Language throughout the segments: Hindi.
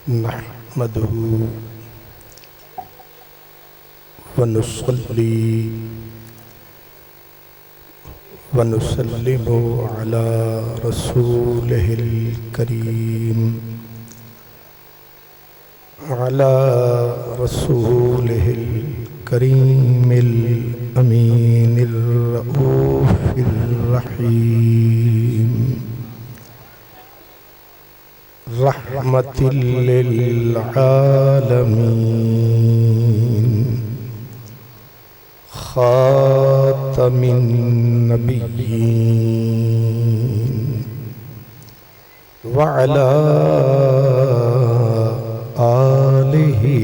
नहमदुहु व नुसल्ली व नुसल्लिमु अला रसूलिहिल करीम अला रसूलिहिल करीमिल अमीनिर रऊफिर रहीम रहमतिल लिल आलमीन खातमिन नबिय्यीन व अला आलिहि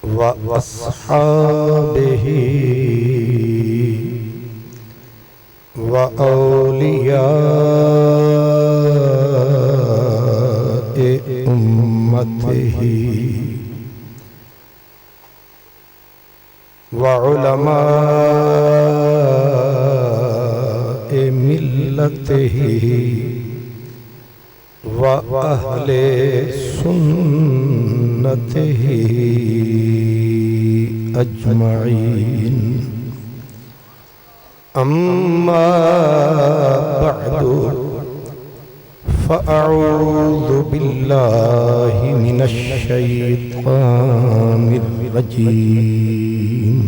व अस्हाबिहि व औलियाए उम्मतिहि व उलमाए मिल्लतिहि व अहले सुन्नतिहि अजमईन। अम्मा बअदु फ़अऊज़ु बिल्लाहि मिनश शैतानिर रजीम।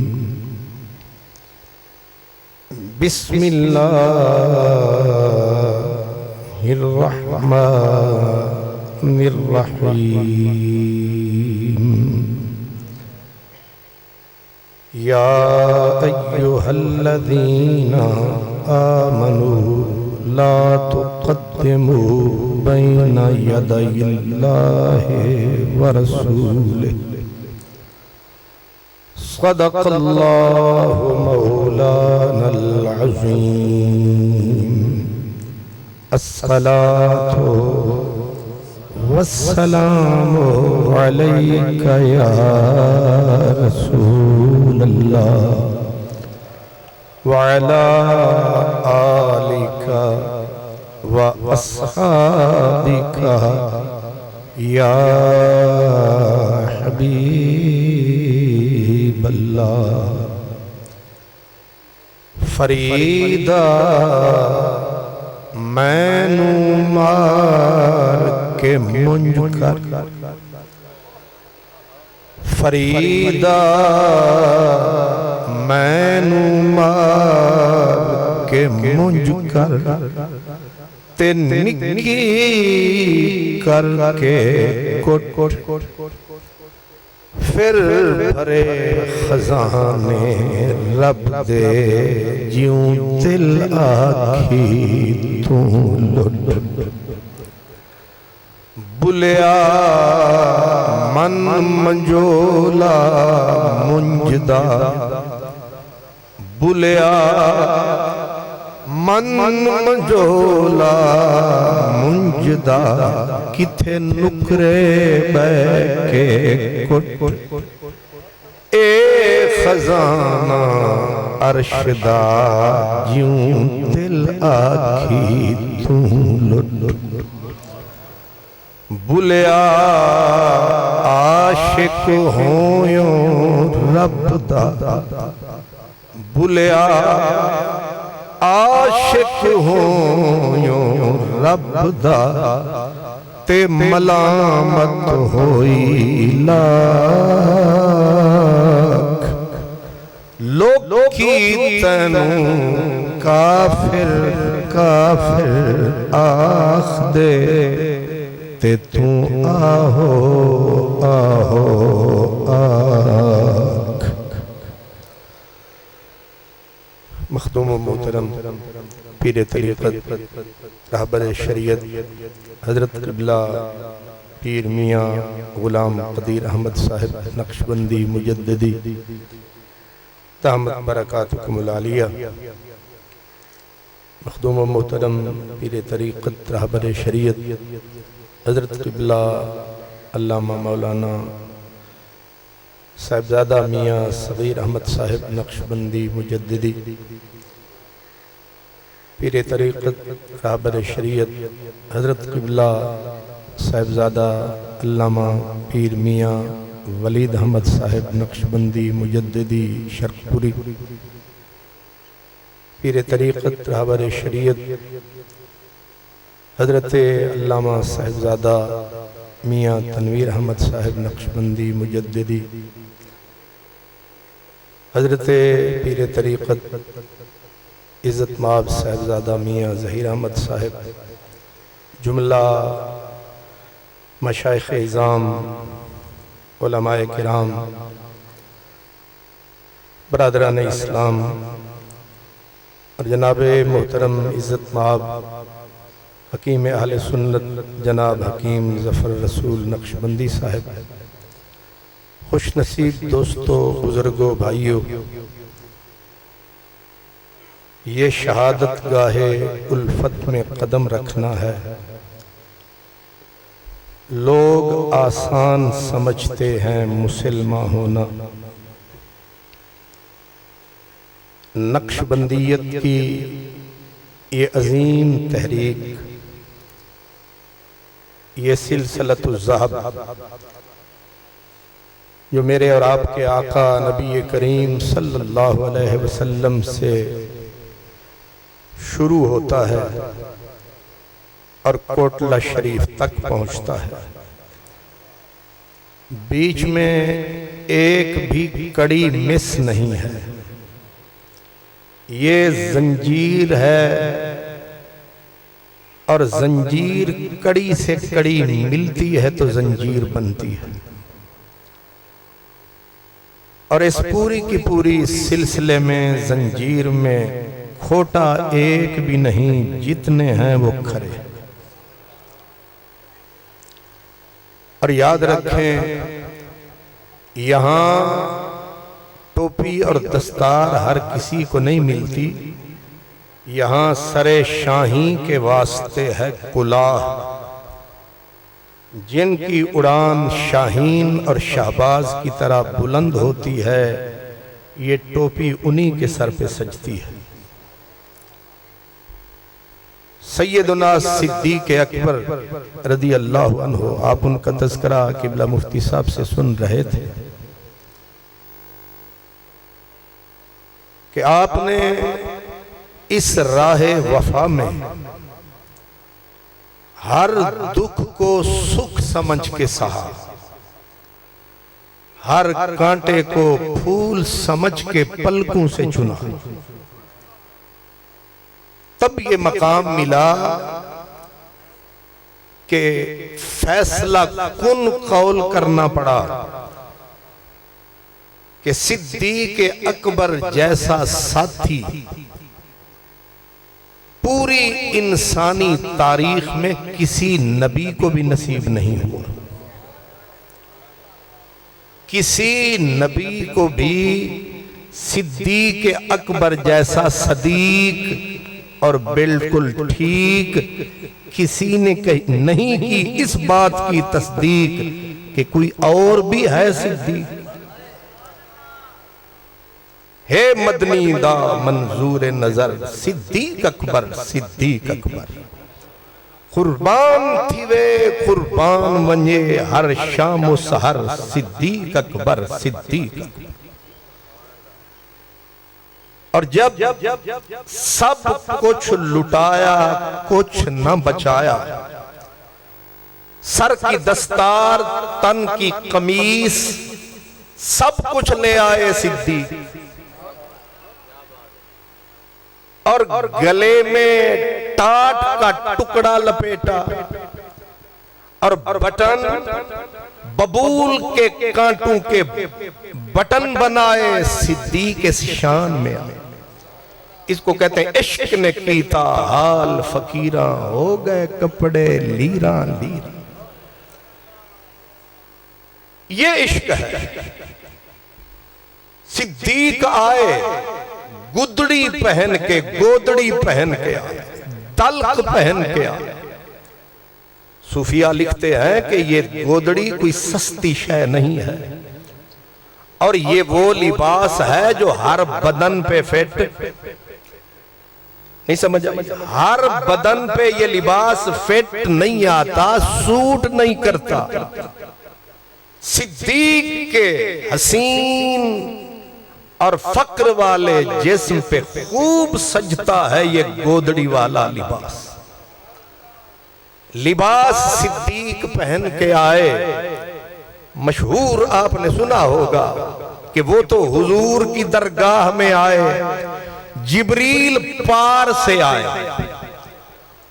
बिस्मिल्लाहिर रहमानिर रहीम। या अय्युहल्लज़ीना आमनू ला तुक़द्दिमू बैना यदयिल्लाहि व रसूलिही सदक़ल्लाहु मौलानल अज़ीम। अस्सलातु वस्सलामु अलैका या रसूलल्लाह व अला आलिका व अस्हाबिका या हबीबल्लाह। फरीदा मैनू मार के मुंज कर, फरीदा मैनू मार के मुंज कर, ते निकी करके कुट फिर भरे खजाने रब दे ज्यों दिल आखी तू लुट। बुलिया मन मंजोला मुंजदा, बुलिया मन मंजोला मुंजदा, किथे नुकरे बैके कुट। ए खजाना अरशदा ज्यों दिल आखी तू लुट। बुलिया आशिक होयो रब दा, बुलिया आशिक होयो रब दा, ते मलामत होई लाख। लोकी तैनू काफिर काफिर आख दे, ते तू आहो आहो आख। मखदूम मोहतरम पीर तरीक़त रहबर शरीयत हज़रत क़िबला पीर मियाँ ग़ुलाम क़दीर अहमद साहिब नक्शबंदी मुजद्दिदी तामत बरकातुकुमुल आलिया। मखदूम मोहतरम पीर तरीक़त रहबर शरीयत हज़रत क़िबला अल्लामा मौलाना साहिबजादा मियाँ सग़ीर अहमद साहिब नक्शबंदी मुजद्दिदी पीर तरीक़त रहबर शरीयत हज़रत क़िबला साहिबज़ादा अल्लामा पीर मियाँ वलीद अहमद साहिब नक्शबंदी मुजद्दिदी शर्कपुरी, पीर तरीक़त रहबर शरीयत हज़रत अल्लामा साहिबज़ादा मियाँ तनवीर अहमद साहिब नक्शबंदी मुजद्दिदी, हज़रत पीर तरीक़त इज़्ज़त माब साहिबज़ादा मियाँ ज़हीर अहमद साहिब, जुमला मशाइख़ इज़ाम उलमाए किराम, बरादरान इस्लाम और जनाब मोहतरम इज़्ज़त माब हकीम अहले सुन्नत जनाब हकीम ज़फ़र रसूल नक्शबंदी साहिब, खुश नसीब दोस्तों, बुज़ुर्गों, भाइयों, ये शहादत गाहे उल्फत में कदम रखना है। लोग आसान समझते हैं मुसलमान होना, नक्शबंदियत की ये अजीम तहरीक, ये सिलसिलतुज़्ज़हब जो मेरे और आपके आका नबी करीम सल्लल्लाहु अलैहि वसल्लम से शुरू होता है और कोटला शरीफ तक पहुंचता है। बीच में एक भी कड़ी मिस नहीं है। ये जंजीर है और जंजीर कड़ी से कड़ी मिलती है तो जंजीर बनती है। और इस पूरी की पूरी सिलसिले में जंजीर में खोटा एक भी नहीं, जितने हैं वो खरे। और याद रखें, यहाँ टोपी और दस्तार हर किसी को नहीं मिलती। यहाँ सरे शाही के वास्ते है कुलाह, जिनकी उड़ान शाहीन और शहबाज की तरह बुलंद होती है, ये टोपी उन्हीं के सर पे सजती है। सैयदना सिद्दीक़ अकबर रज़ी अल्लाहु अन्हु, आप उनका तज़किरा क़िबला मुफ्ती साहब से सुन रहे थे कि आपने इस राहे वफा में हर दुख को सुख समझ के सहा, हर कांटे को फूल समझ के पलकों से चुना। तब ये मकाम मिला कि फैसला कुन कौल करना पड़ा कि सिद्दीक़ अकबर जैसा साथी पूरी इंसानी तारीख में किसी नबी को भी नसीब नहीं हुआ। किसी नबी को भी सिद्दीक़ अकबर जैसा सदीक और बिल्कुल ठीक किसी ने नहीं की इस बात की तस्दीक कि कोई और भी है सिद्दीक। हे मदनी दा मंजूर नजर सिद्दीक़ अकबर, सिद्दीक़ अकबर कुर्बान थी वे कुर्बान वंजे हर शाम सहर, सिद्दीक़ अकबर, सिद्दीक़ अकबर। और जब सब कुछ लुटाया कुछ न बचाया, सर की दस्तार तन की कमीज सब कुछ ले आए सिद्दीक़, और गले में टाट का टुकड़ा लपेटा और बटन बबूल के कांटों के बटन बनाए सिद्दीक़ के शान में आए। इसको कहते हैं इश्क ने कीता हाल फकीरा, हो गए कपड़े लीरा लीरा। ये इश्क है। सिद्दीक़ आए गुदड़ी पहन के, गोदड़ी पहन के आए, तल्ख पहन के आए। सूफिया लिखते हैं कि ये गोदड़ी कोई सस्ती शय नहीं है, और ये वो लिबास है जो हर बदन पे फिट नहीं समझ आई? हर बदन पे ये लिबास फिट नहीं आता, सूट नहीं करता। सिद्दीक के हसीन और फक्र वाले जिस्म पे खूब सजता है ये गोदड़ी वाला लिबास। लिबास सिद्दीक पहन के आए, मशहूर आपने सुना होगा कि वो तो हुजूर की दरगाह में आए, जिब्रील पार से आए,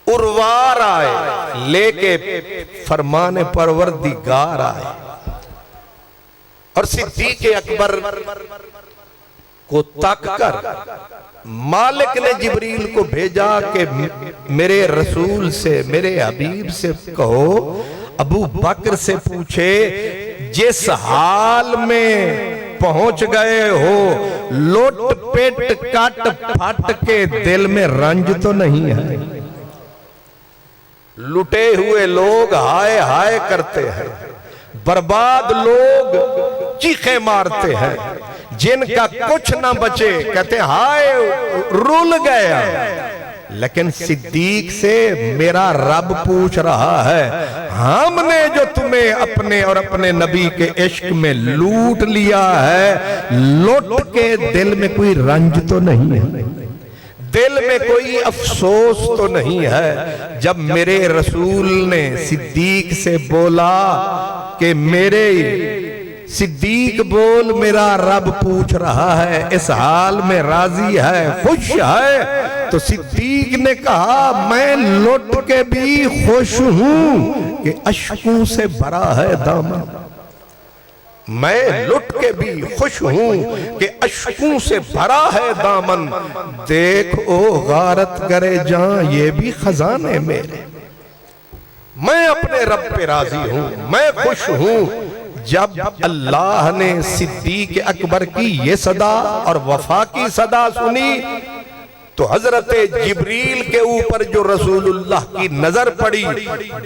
उर्वार आए, लेके फरमाने परवरदिगार आए। और सिद्दीक अकबर को तक कर मालिक ने जिब्रील को भेजा कि मेरे रसूल से, मेरे हबीब से कहो, अबू बकर से पूछे जिस हाल में पहुंच गए हो, लोट पेट काट फाट के दिल में रंज तो नहीं है? लुटे हुए लोग हाय हाय करते हैं, बर्बाद लोग चीखे मारते हैं, जिनका कुछ ना बचे कहते हाय रुल गया। लेकिन सिद्दीक से मेरा रब पूछ रहा है, हमने जो तुम्हें अपने और अपने नबी के इश्क में लूट लिया है, लौट के दिल में कोई रंज तो नहीं है, दिल में कोई अफसोस तो नहीं है? जब मेरे रसूल ने सिद्दीक से बोला कि मेरे सिद्दीक बोल, मेरा रब पूछ रहा है, इस हाल में राजी है, खुश है? तो सिद्दीक ने कहा मैं लौट के भी खुश हूं कि अश्कों से भरा है दामन। मैं लुट के भी खुश हूं कि अश्कों से भरा है दामन। देख ओ गारत करे जहां ये भी खजाने मेरे। मैं अपने रब पे राजी हूं, मैं खुश हूं। जब अल्लाह ने सिद्दीक अकबर की ये सदा और वफा की सदा सुनी तो हजरत जिब्रील के ऊपर जो रसूलुल्लाह की नजर पड़ी,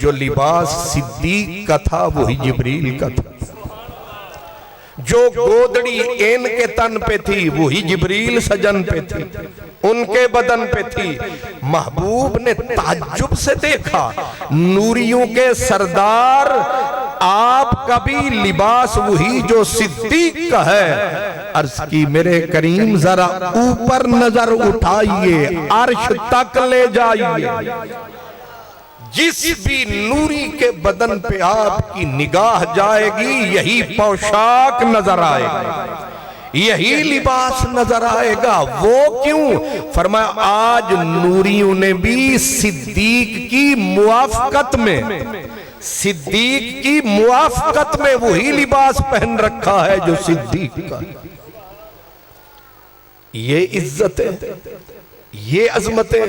जो लिबास सिद्दीक का था वही जिब्रील का था, जो गोदड़ी इनके तन पे थी वही जिब्रील सजन पे थी, उनके बदन पे थी। महबूब ने ताज्जुब से देखा, नूरियों के सरदार आपका भी लिबास वही जो सिद्दीक का है। अर्ज की मेरे करीम जरा ऊपर नजर उठाइए, अर्श तक ले जाइए। जिस भी नूरी के बदन पे आपकी निगाह जाएगी यही पोशाक नजर आएगा, यही लिबास नजर आएगा। वो क्यों? फरमाया आज नूरियों ने भी सिद्दीक की मुआफकत में, सिद्दीक की मुआफकत में वही लिबास पहन रखा है जो सिद्दीक का। ये इज्जतें, ये अजमतें,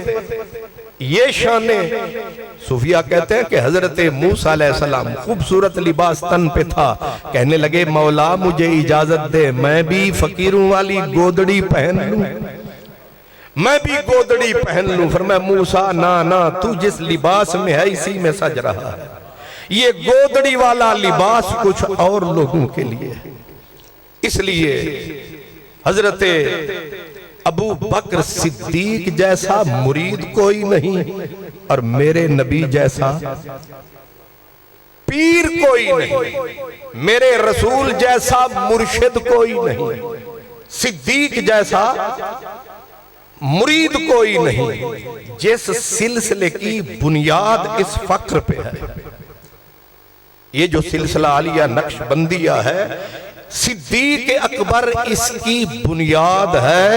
ये शाने। सूफिया कहते हैं कि हजरत मूसा अलैहिस्सलाम खूबसूरत लिबास तन पे था, कहने लगे मौला मुझे इजाजत दे मैं भी फकीरों वाली गोदड़ी पहन लूं, मैं भी गोदड़ी पहन लूं। फरमाया मूसा ना ना, तू जिस लिबास में है इसी में सज रहा है, ये गोदड़ी वाला लिबास कुछ और लोगों के लिए है। इसलिए हजरत अबू बकर सिद्दीक जैसा मुरीद कोई नहीं और मेरे नबी जैसा पीर कोई नहीं, मेरे रसूल जैसा मुर्शिद कोई नहीं, सिद्दीक जैसा मुरीद कोई नहीं। जिस सिलसिले की बुनियाद इस फक्र पे है, ये जो सिलसिला आलिया नक्शबंदिया है, सिद्दीक अकबर इसकी बुनियाद है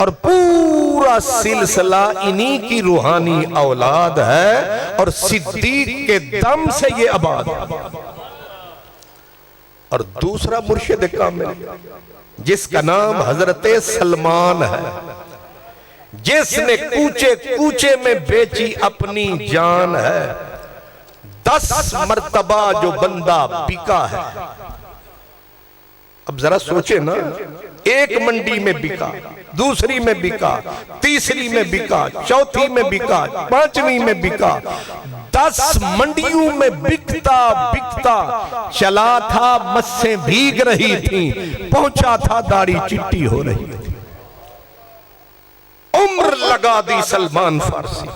और पूरा सिलसिला इन्हीं की रूहानी औलाद है और सिद्दीक के दम से ये आबाद। और दूसरा मुर्शिद कामिल जिसका नाम हजरत सलमान है, जिसने कूचे कूचे में बेची अपनी जान है। 10 मर्तबा जो बंदा बिका है, अब जरा सोचे ना, एक मंडी में बिका, दूसरी में बिका, तीसरी में बिका, चौथी में बिका, पांचवी में बिका, 10 मंडियों में बिकता बिकता चला था, मस्सें भीग रही थी, पहुंचा था दाढ़ी चिट्टी हो रही थी। उम्र लगा दी सलमान फारसी,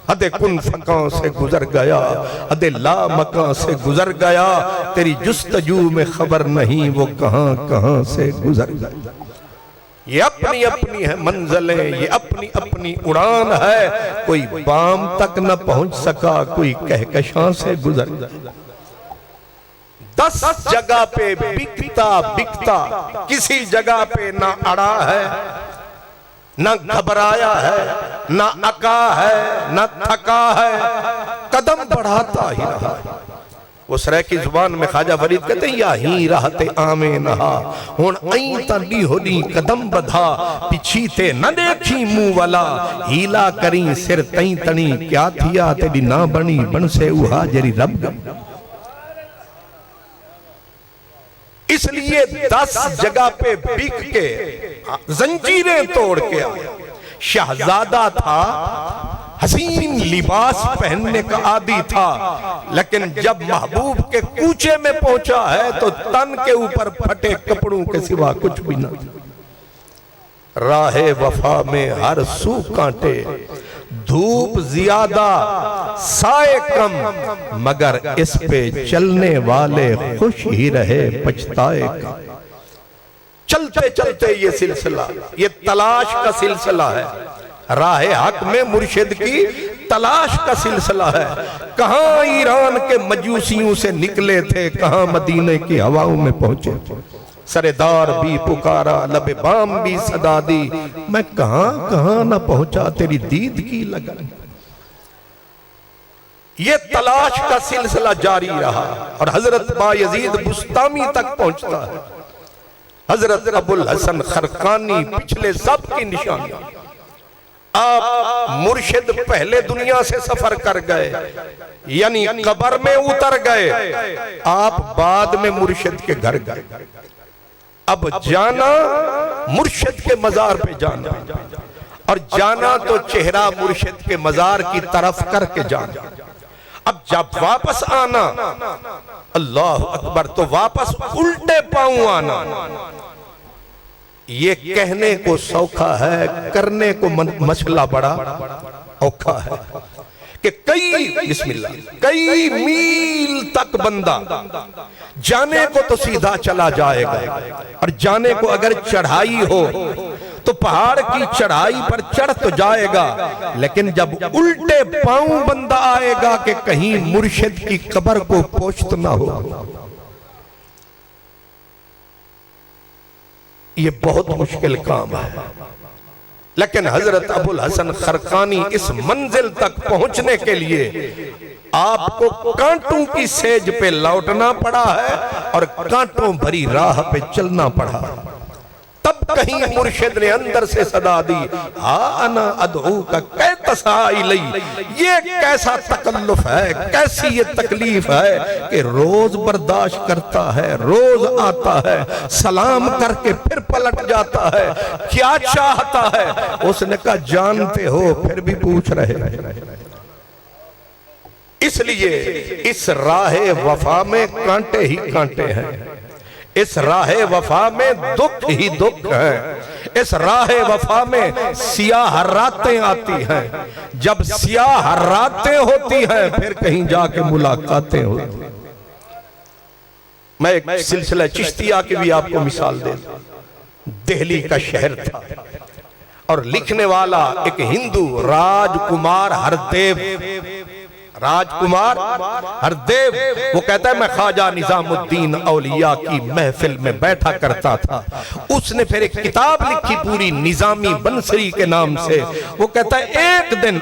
अदे कुन फकां से गुजर गया, अदे ला मकां से गुजर गया, तेरी जुस्तजू में खबर नहीं वो कहां कहां से गुजर गया। ये अपनी अपनी है मंजिलें, ये अपनी अपनी उड़ान है, कोई बाम तक न पहुंच सका, कोई कहकशां से गुजर गया। 10 जगह पे बिकता बिकता किसी जगह पे ना अड़ा है, ना घबराया है, ना अका है, ना थका है, कदम बढ़ाता ही रहा। वो सरे की जुबान में ख्वाजा फरीद कहते या ही रहते आमे नहा, हुण आई ताडी होनी कदम बधा, पिछी ते न देखी मुंह वाला, हीला करी सिर तई तणी, क्या थिया तेरी ना बनी बन से उहा जरी रब। इसलिए 10 जगह पे बिक के जंजीरें तोड़ के आया। शहजादा था, हसीन लिबास पहनने का आदी था, लेकिन जब महबूब के कूचे में पहुंचा है तो तन के ऊपर फटे कपड़ों के सिवा कुछ भी ना। राहे वफा में हर सू कांटे, धूप ज्यादा साए कम, मगर इस पे चलने वाले खुश ही रहे पछताए कम। चलते चलते ये सिलसिला, ये तलाश का सिलसिला है, राहे हक में मुर्शिद की तलाश का सिलसिला है। कहां ईरान के मजूसियों से निकले थे, कहां मदीने की हवाओं में पहुंचे, सरेदार भी पुकारा, लबे बाम भी सदा दी, मैं कहां कहां ना पहुंचा तेरी दीद की लगन। ये तलाश का सिलसिला जारी रहा और हजरत बायजीद बुस्तामी तक पहुंचता है। हजरत अबुल हसन खरकानी पिछले सब की निशानी। आप मुर्शिद पहले दुनिया से सफर कर गए, यानी कब्र में उतर गए, आप बाद में मुर्शिद के घर गए। अब जाना मुर्शिद के मजार पे जाना, और जाना तो चेहरा मुर्शिद के मजार की तरफ करके जाना। अब जब वापस आना, अल्लाह अकबर, तो वापस उल्टे पांव आना। ये कहने को सौखा है, करने को मसला बड़ा औखा है कि कई मील तक बंदा जाने को तो सीधा चला जाएगा, और जाने को अगर चढ़ाई हो तो पहाड़ की चढ़ाई पर चढ़ तो जाएगा, लेकिन जब उल्टे पांव बंदा आएगा कि कहीं मुर्शिद की कब्र को पोछत ना हो, ये बहुत मुश्किल काम है। लेकिन हजरत अबुल हसन खरकानी इस मंजिल तक पहुंचने के लिए आपको कांटों की सेज पे लौटना पड़ा है और कांटों भरी राह पे चलना पड़ा। तब कहीं मुर्शिद ने अंदर से सदा दी, हा अना अदऊ का कै तसाइली। ये कैसा तकल्लुफ है, कैसी ये तकलीफ है कि रोज बर्दाश्त करता है, रोज आता है, सलाम करके फिर पलट जाता है, क्या चाहता है? उसने कहा जानते हो फिर भी पूछ रहे। इसलिए इस राहे वफा में कांटे ही कांटे हैं, इस राहे वफा में दुख ही दुख है, इस राहे वफा में सियाह रातें आती हैं। जब सियाह रातें होती हैं फिर कहीं जाके मुलाकातें होती हैं। मैं एक सिलसिला चिश्तिया की भी आपको मिसाल दे दूं। दिल्ली का शहर था और लिखने वाला एक हिंदू राजकुमार हरदेव, वो कहता है मैं ख्वाजा निजामुद्दीन औलिया की महफिल में बैठा करता था। उसने फिर एक किताब लिखी पूरी निजामी बंसरी के नाम से। वो कहता है एक दिन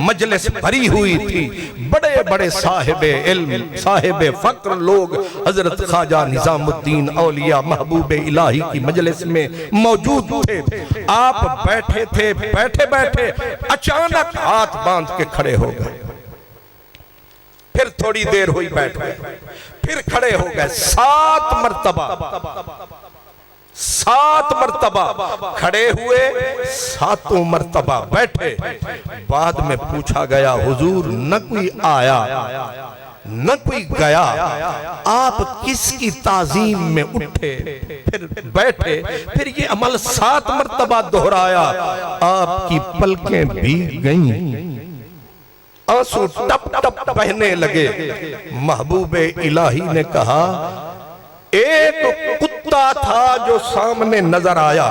मजलिस भरी हुई थी, बड़े बड़े साहिबे इल्म साहिबे फक्र लोग हजरत ख्वाजा निजामुद्दीन औलिया महबूब इलाही की मजलिस में मौजूद थे। आप बैठे थे, बैठे बैठे अचानक हाथ बांध के खड़े हो गए। फिर थोड़ी देर हुई बैठ गए, फिर खड़े हो गए। 7 मर्तबा खड़े हुए, 7 मर्तबा बैठे। बाद में पूछा गया हुजूर न कोई आया, न कोई गया। आप किसकी ताजीम में उठे, फिर बैठे, फिर ये अमल 7 मरतबा दोहराया, आपकी पलकें भीग गईं, आंसू टप टप बहने लगे। महबूबे इलाही ने कहा, एक कुत्ता था जो सामने नजर आया,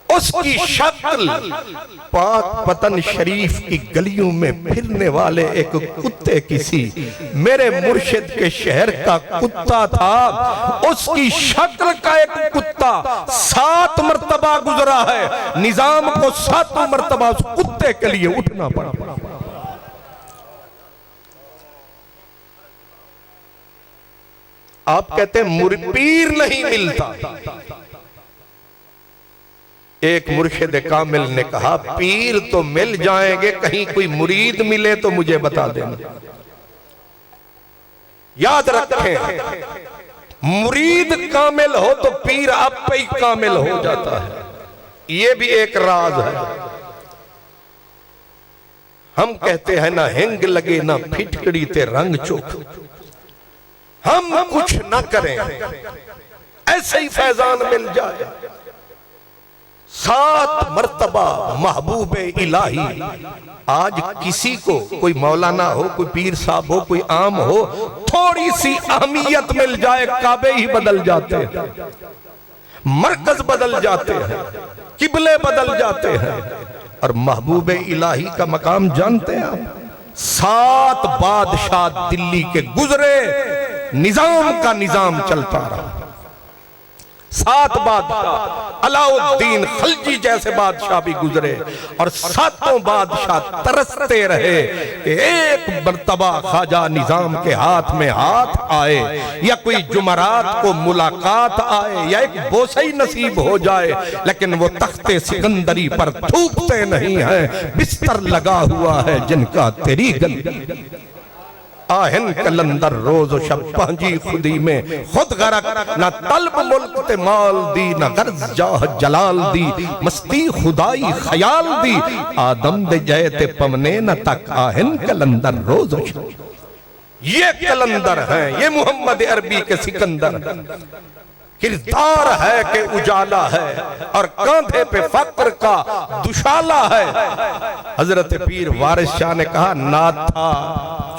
उसकी शक्ल पाक पतन शरीफ की गलियों में फिरने वाले एक कुत्ते की सी। मेरे मुर्शिद के शहर का कुत्ता था, उसकी शक्ल का एक कुत्ता 7 मरतबा गुजरा है। निजाम को 7 मरतबा उस कुत्ते के लिए उठना पड़ा। आप कहते हैं पीर नहीं मिलता। एक मुर्शिद कामिल ने कहा, पीर तो मिल जाएंगे, कहीं कोई मुरीद मिले तो मुझे बता देना। याद रखें, मुरीद कामिल हो तो पीर आप पे ही कामिल हो जाता है। यह भी एक राज है। हम कहते हैं ना हिंग लगे ना फिटकड़ी ते रंग चोख, हम कुछ ना करें, ऐसे ही फैजान मिल जाए। 7 मरतबा महबूबे इलाही। आज किसी को, कोई मौलाना हो, कोई पीर साहब हो, कोई आम हो, थोड़ी सी अहमियत मिल जाए, काबे ही बदल जाते हैं, मरकज बदल जाते हैं, किबले बदल जाते हैं। और महबूबे इलाही का मकाम जानते हैं आप? 7 बादशाह दिल्ली के गुजरे, निजाम का निजाम चलता रहा। 7 बादशाह, अलाउद्दीन खलजी जैसे बादशाह भी गुजरे, और 7 बादशाह तरसते रहे कि एक मर्तबा ख्वाजा निजाम के हाथ में हाथ आए, या कोई जुमरात को मुलाकात आए, या एक बोसई नसीब हो जाए, लेकिन वो तख्ते सिकंदरी पर थूकते नहीं है। बिस्तर लगा हुआ है जिनका तेरी गली, आहन कलंदर रोज शब पांजी खुदी में खुद गरक, ना तलब मुल्क ते माल दी, ना गर्ज जाह जलाल दी, मस्ती खुदाई ख्याल दी, आदम दे जय ते पवने न तक आहन कलंदर रोज शब। ये कलंदर है, ये मोहम्मद अरबी के सिकंदर। किरदार है कि उजाला है, और कांधे पे फक्र का दुशाला है। हजरत पीर वारिस शाह ने कहा, नाथा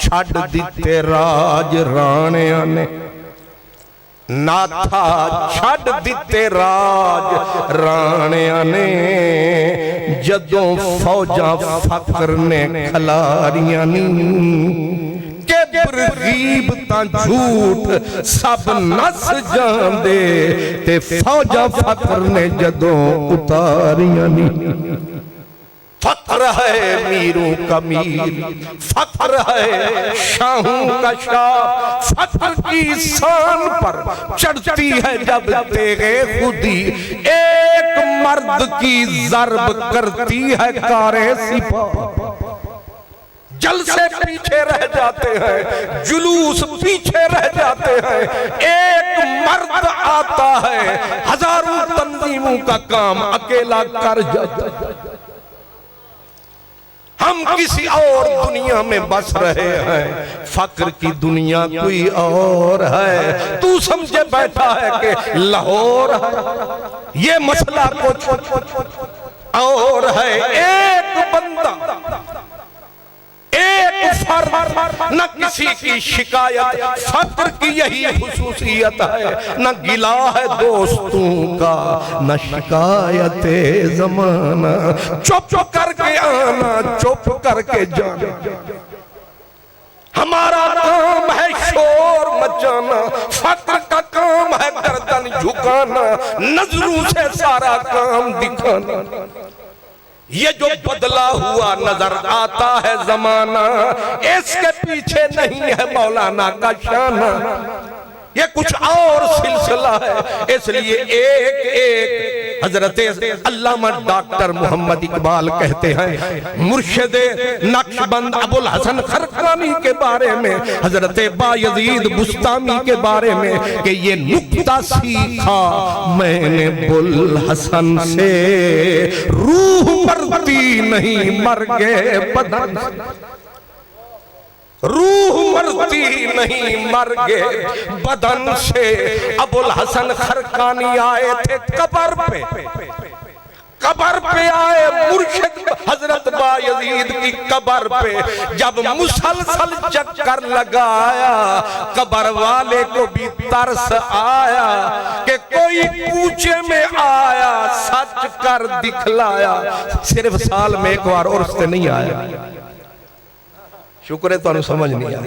छड़ दिते राज राणिया ने, नाथा छड़ दिते राज राणिया ने, जदों फौजा फक्र ने खलारियां नी, गरीब ता झूठ सब नस जांदे, ते फौजा फक्र ने जदों उतारियां नी। फक्र है मीरों का मीर, फक्र है शाहों का शाह, फक्र की शान पर चढ़ती है जब तेरे खुदी, एक मर्द की ज़र्ब करती है कारे सिपाह। जल से पीछे रह जाते हैं, जुलूस पीछे रह जाते हैं, एक मर्द आता है, हजारों तंजीमों का काम अकेला कर जाता है। हम किसी और दुनिया में बस रहे हैं, फक्र की दुनिया कोई और है। तू समझे बैठा है कि लाहौर है, ये मसला कुछ और है। एक बंदा, एक फर्द, न किसी की शिकायत, फक्र की यही खुसूसियत है। न गिला है दोस्तों का, न शिकायत ज़माना, चुप करके आना, चुप करके जाना। हमारा काम है शोर मचाना, फक्र का काम है गर्दन झुकाना, नजरों से सारा काम दिखाना। ये जो बदला हुआ नजर आता है जमाना, इसके पीछे नहीं है मौलाना का शाना, ये कुछ और सिलसिला है। इसलिए एक एक हजरत अल्लामा डॉक्टर मोहम्मद इकबाल कहते हैं मुर्शिदे नक्शबंद अबुल हसन खरकानी के बारे में, हजरत बायजीद बुस्तामी के बारे में कि ये नुक्ता सीखा मैंने बुल हसन से, रूह मरती नहीं मर गए बदन। रूह मरती नहीं मर गए बदन से। अबुल हसन खरकानी आए थे कबर पे, कबर पे आए मुर्शिद हजरत बायजीद की कबर पे। जब मुसलसल चक्कर लगाया कबर वाले को भी तरस आया कि कोई पूछे में आया सच कर दिखलाया। सिर्फ साल में एक बार और उससे नहीं आया। शुक्र है तो समझ नहीं आया।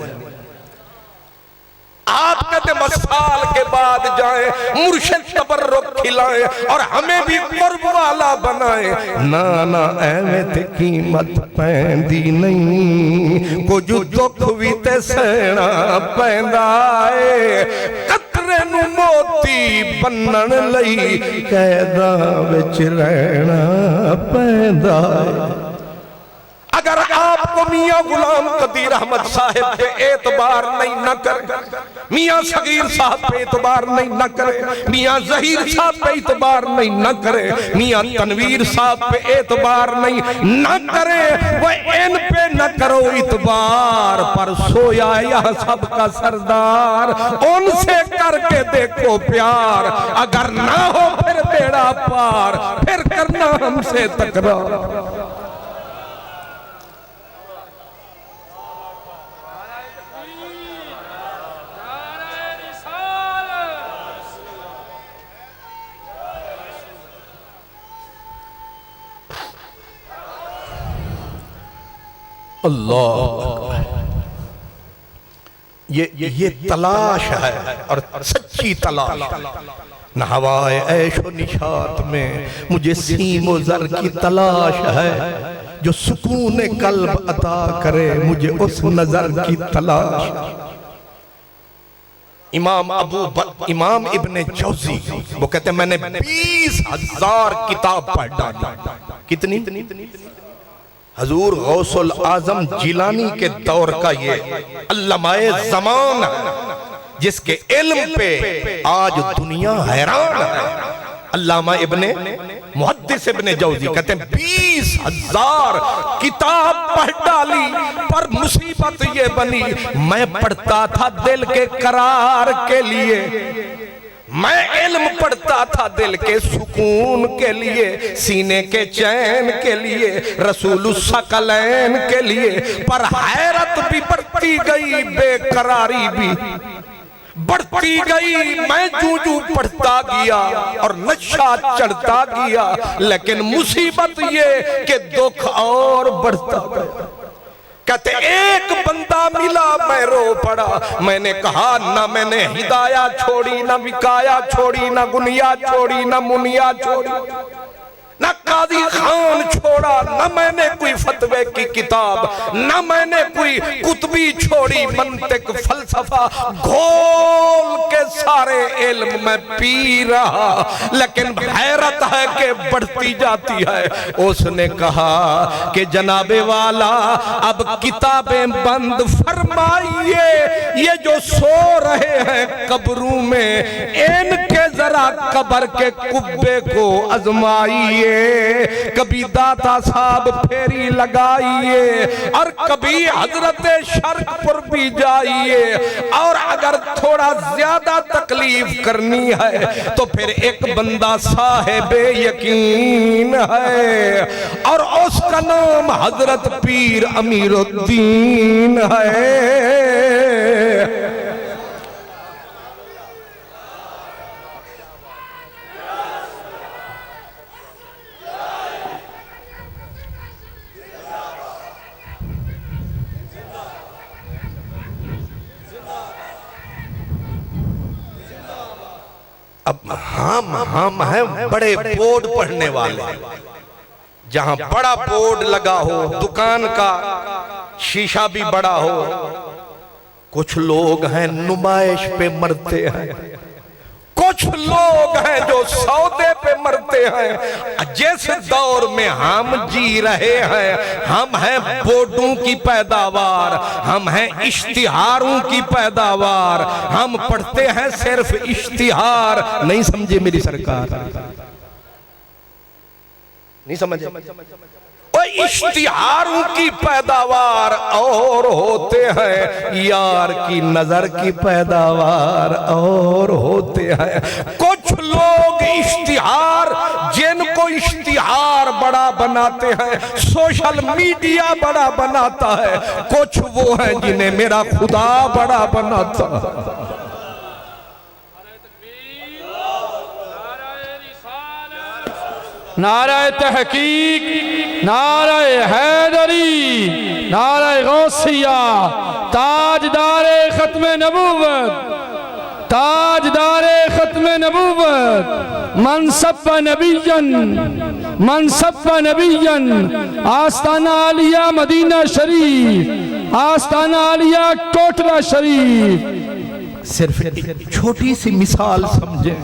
आप कहते मसाल के बाद जाए मुर्शिद तबर्रुक खिलाए और हमें भी कुर्ब वाला बनाए। ना ना एवें ते कीमत पैंदी नहीं, कुछ दुख भी ते सहना पैंदा है। कतरे नू मोती बन्नण लई कैदा विच रहना पैंदा है। अगर आपको मियां गुलाम कदीर अहमद साहब पे एतबार नहीं न करे, मियां सगीर साहब पे एतबार नहीं न करे, मियां जहीर साहब पे एतबार नहीं न करे, मियां तनवीर साहब पे एतबार नहीं न करे, वो इन पे न करो इतबार। पर सोया यह सबका सरदार, उनसे करके देखो प्यार। अगर ना हो फिर बेड़ा पार, फिर करना हमसे तकरार। अल्लाह, ये तलाश है और सच्ची तलाश। न हवाए ऐशो निशात में मुझे सीमो जर की तलाश है, जो सुकून कल्ब अता करे मुझे उस नजर की तलाश। इमाम इब्ने जौजी वो कहते हैं मैंने 20,000 किताब पढ़ डाली। कितनी? हजूर गौसुल आजम जिलानी के दौर का ये अल्लमाए ज़मान है, जिसके इल्म पे आज दुनिया हैरान है। अल्लामा इब्ने मुहद्दिस इब्ने जौजी कहते हैं 20,000 किताब पढ़ डाली, पर मुसीबत ये बनी मैं पढ़ता था दिल के करार के लिए, मैं इल्म पढ़ता था दिल के सुकून के लिए, सीने के चैन के लिए, रसूल सकलैन के लिए। पर हैरत भी बढ़ती गई, बेकरारी भी बढ़ती गई। मैं जूं जूं पढ़ता गया और नशा चढ़ता गया, लेकिन मुसीबत ये कि दुख और बढ़ता गया। कहते एक बंदा मिला मैं रो पड़ा, मैंने कहा ना मैंने हिदाया छोड़ी, ना विकाया छोड़ी, ना गुनिया छोड़ी, ना मुनिया छोड़ी, ना काजी खान छोड़ा, ना मैंने कोई फतवे की किताब, ना मैंने कोई कुतबी छोड़ी। मंतिक फलसफा घोल के सारे इल्म में पी रहा, लेकिन हैरत है कि बढ़ती जाती है। उसने कहा कि जनाबे वाला अब किताबें बंद फरमाइए, ये जो सो रहे हैं कब्रों में इनके जरा कब्र के कुब्बे को आजमाइए। कभी दाता साहब फेरी लगाइए और कभी हजरत शर्कपुर भी जाइए, और अगर थोड़ा ज्यादा तकलीफ करनी है तो फिर एक बंदा साहिबे यकीन है और उसका नाम हजरत पीर अमीरुद्दीन है। अब हम हैं बड़े बोर्ड पढ़ने वाले, जहां बड़ा बोर्ड लगा हो, दुकान का शीशा भी बड़ा हो। कुछ लोग हैं नुमाइश पे मरते हैं, कुछ लोग हैं जो सौदे पे मरते हैं। जिस दौर में हम जी रहे हैं, हम हैं बोर्डों की पैदावार, हम हैं इश्तिहारों की पैदावार, हम पढ़ते हैं सिर्फ इश्तिहार। नहीं समझे मेरी सरकार? नहीं समझे? इश्तिहारों की पैदावार और होते हैं, यार की नजर की पैदावार और होते हैं। कुछ लोग इश्तिहार, जिनको इश्तिहार बड़ा बनाते हैं, सोशल मीडिया बड़ा बनाता है, कुछ वो हैं जिन्हें मेरा खुदा बड़ा बनाता है। नाराए तहकीक, नाराए हैदरी, नाराए गौसिया, ताजदारे खत्म नबूवत, ताजदारे खत्म नबूवत, मनसब नबीयन, मनसब नबीयन, आस्ताना आलिया मदीना शरीफ, आस्ताना आलिया कोटला शरीफ। सिर्फ एक छोटी सी मिसाल समझे।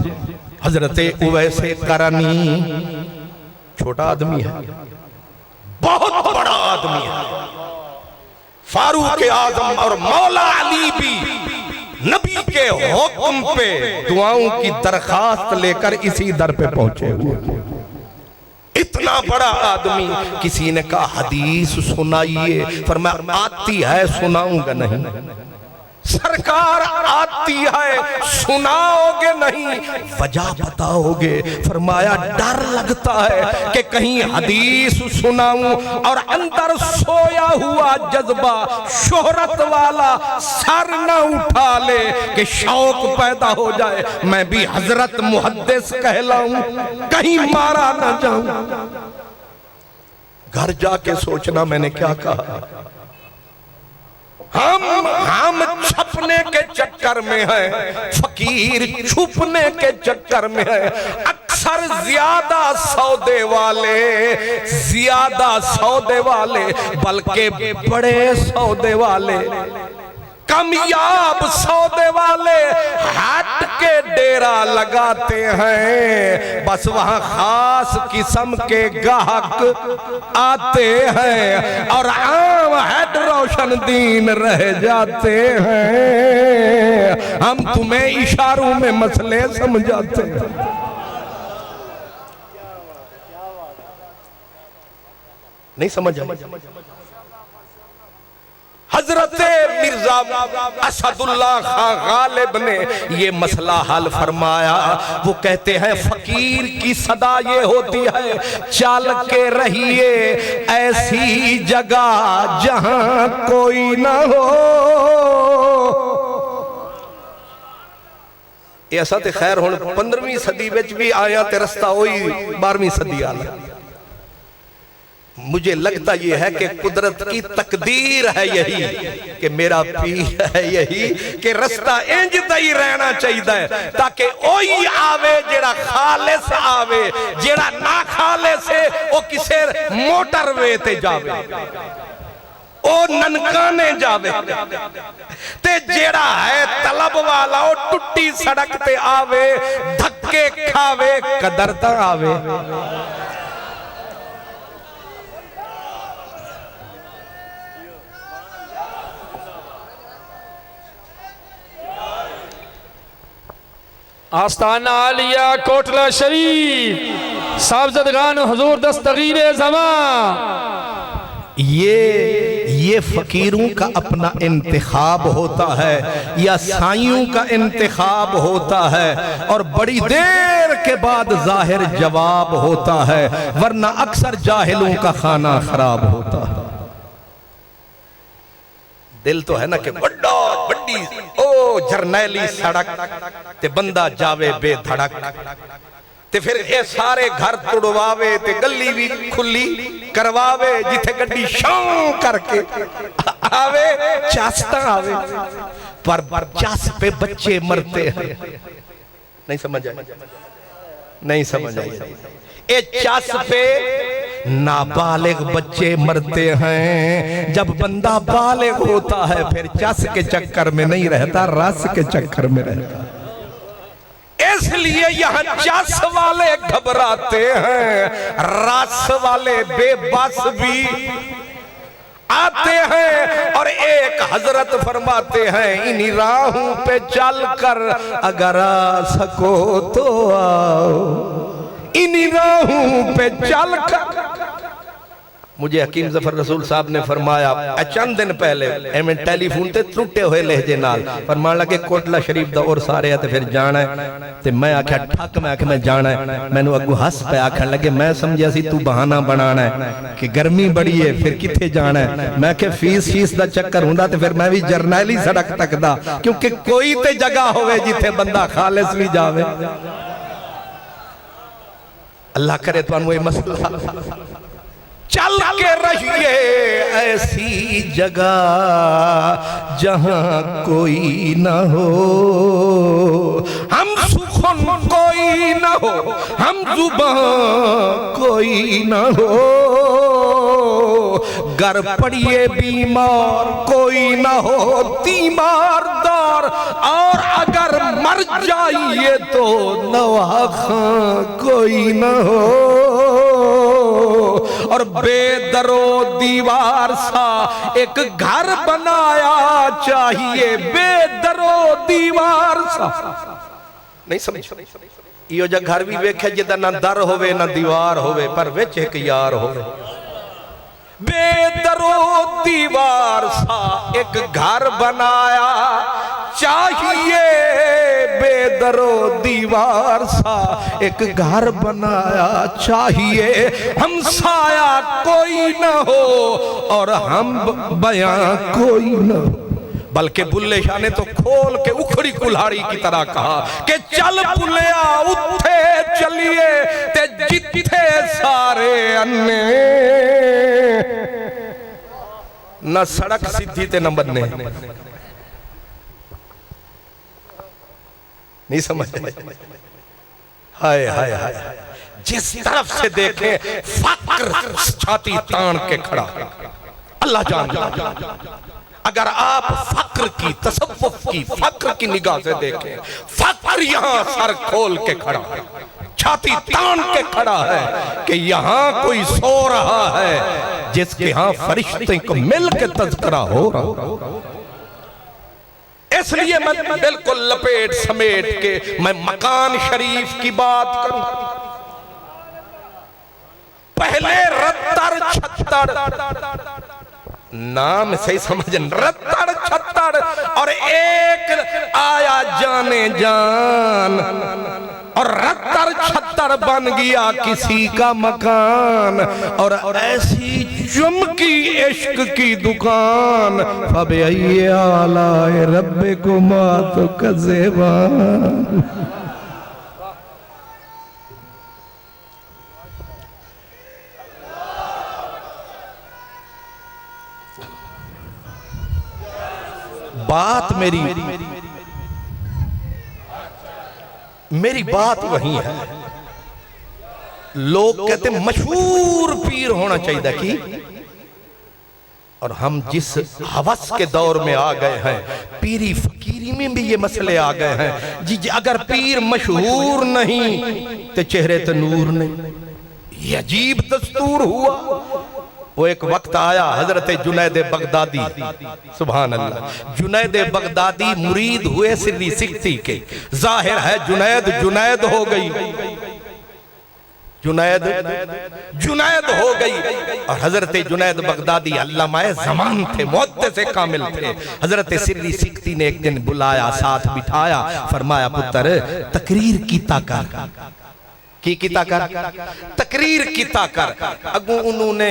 हजरते उवैसे करनी छोटा आदमी है, बहुत बड़ा आदमी है। फारूक आजम और मौला अली भी नबी के हुक्म पे दुआओं की दरखास्त लेकर इसी दर पे पहुंचे हुए। इतना बड़ा आदमी, किसी ने कहा हदीस सुनाइए, फरमाया आती है सुनाऊंगा नहीं। सरकार आती है सुनाओगे नहीं, वजह बताओगे। फरमाया डर लगता है कि कहीं हदीस सुनाऊं और अंदर सोया हुआ जज्बा शोहरत वाला सर न उठा ले, कि शौक पैदा हो जाए मैं भी हजरत मुहद्दिस कहलाऊं, कहीं मारा न जाऊं। घर जाके सोचना मैंने क्या कहा। हम छपने के चक्कर में है, फकीर छुपने के चक्कर में है। अक्सर ज्यादा सौदे वाले बल्कि बड़े सौदे वाले, कामयाब सौदे वाले हट के डेरा लगाते हैं। बस वहां खास किस्म के गाहक आते हैं और आम हेड रोशन दीन रह जाते हैं। हम तुम्हें इशारों में मसले समझाते हैं। नहीं समझ हजरत मिर्जा असदुल्लाह खां गालिब ने ये मसला हल फरमाया। वो कहते हैं फकीर की सदा ये होती है, चल के रहिए ऐसी जगह जहां कोई ना हो। ऐसा तो खैर हुण 15वीं सदी विच भी आया ते रस्ता वही 12वीं सदी आला। मुझे लगता यह है कि कुदरत की तकदीर है यही, कि मेरा पीर है यही, कि रास्ता इंज दा ही रहना चाहिए ताकि ओही आवे जेड़ा खालिस आवे, जेड़ा ना खालिस है वो किसे मोटरवे ते जावे, ओ ननकाने जावे, ते जेड़ा है तलब वाला वो टुट्टी सड़क पे आवे, धक्के खावे, कदरता आवे। आस्ताना आलिया कोटला शरीफ, साबजदगान हुजूर दस्तगीर ज़मां। ये फकीरों का अपना इंतखाब होता है या साइयों का इंतखाब होता है, और बड़ी देर के बाद जाहिर जवाब होता है, वरना अक्सर जाहिलों का खाना खराब होता है। दिल तो है ना कि बड़ा बड़ी ओ जरनैली सड़क ते बंदा जावे बेधड़क, ते फिर ये सारे घर तुड़वावे ते गली भी खुली करवावे, जिथे गड्डी शां करके आवे चास्ता आवे, पर चास पे बच्चे मरते हैं। नहीं समझ आए? नहीं समझ आई? ए चास पे नाबालिग बच्चे मरते हैं। जब बंदा बालिग होता है फिर चस के चक्कर में नहीं रहता, रस के चक्कर में रहता। इसलिए यहाँ चस वाले घबराते हैं, रस वाले बेबस भी आते हैं। और एक हजरत फरमाते हैं, इन्हीं राहों पे चलकर अगर आ सको तो आओ, इन्हीं राहों पे चल कर। मुझे हकीम जफर रसूल साहब ने फरमाया चंद दिन पहले एवं टेलीफोन ते त्रुटे हुए लहजे नाल फरमान लगे कोटला शरीफ दा और सारे ते फिर जाना है ते मैं आख्या ठक मैं आख्या मैं जाना है। मैनू अगू हस पे आखन लगे मैं समझिया सी तू बहाना बनाना है कि गर्मी बड़ी है फिर किथे जाना है। मैं आख्या फीस दा चक्कर हुंदा ते फिर मैं भी जरनैली सड़क तकदा क्योंकि कोई ते जगह होवे जिथे बंदा खालिस भी जावे। अल्लाह करे तुहानू ये मसला चल के रहिए ऐसी जगह जहां कोई ना हो, हम सुखन कोई ना हो, हम जुबान कोई ना हो, घर पड़िए बीमार कोई ना हो तीमारदार, और अगर मर जाइए तो नवाखां कोई ना हो, और बेदरो दीवार सा एक घर बनाया चाहिए, बेदरो दीवार सा। नहीं समझ यो जो घर भी वेखे जिदा ना दर होवे ना दीवार होवे पर विच एक यार होवे, बेदरो दीवार सा एक घर बनाया चाहिए, बेदरो दीवार सा एक घर बनाया चाहिए, हम साया कोई न हो और हम बयां कोई न हो। बल्कि बुल्ले शाह ने तो खोल के उखड़ी कुल्हाड़ी की तरह कहा कि चल पुलिया उठे चलिए ते जिथे सारे अन्ने, न सड़क सीधी ते न बनने। नहीं समझ? हाय हाय हाय, जिस तरफ से देखे फक्र छाती तान के खड़ा, अल्लाह जान। अगर आप फक्र की तसव्वुफ की फक्र की निगाह से देखें, फक्र यहाँ सर खोल के खड़ा है, छाती तान के खड़ा है कि यहाँ कोई सो रहा है जिसके यहाँ फरिश्ते को मिल के तज़किरा हो रहा। इसलिए मैं बिल्कुल लपेट समेट के मैं मकान शरीफ की बात करूं। पहले रत्तर छत्तर, नाम सही समझन, रत्तर छत्तर, और एक आया जाने जान, और रत्तर छत्तर बन गया किसी का मकान, और ऐसी चमकी इश्क की दुकान, फबअय्यि आलाए रब्बिकुमा तुकज़्ज़िबान। बात मेरी बात वही है। लोग कहते मशहूर पीर होना चाहिए कि, और हम जिस हवस के दौर में आ गए हैं, पीरी फकीरी में भी ये मसले आ गए हैं जी। अगर पीर मशहूर नहीं तो चेहरे तो नूर नहीं, ये अजीब दस्तूर हुआ। वो एक वक्त आया हजरत जुनैद बगदादी, सुभान अल्लाह, जुनैद बगदादी मुरीद हुए सिर्री सिक्ती के, जाहिर है जुनैद हो गई, जुनैद हो गई। और हजरत जुनैद बगदादी अल्लामाए ज़मान थे, मुहद्दिस कामिल थे। हजरत सिर्री सिक्ती ने एक दिन बुलाया, साथ बिठाया, फरमाया पुत्र तकरीर कीता कर, की कीता कर, तकरीर कीता कर। अगू उन्होंने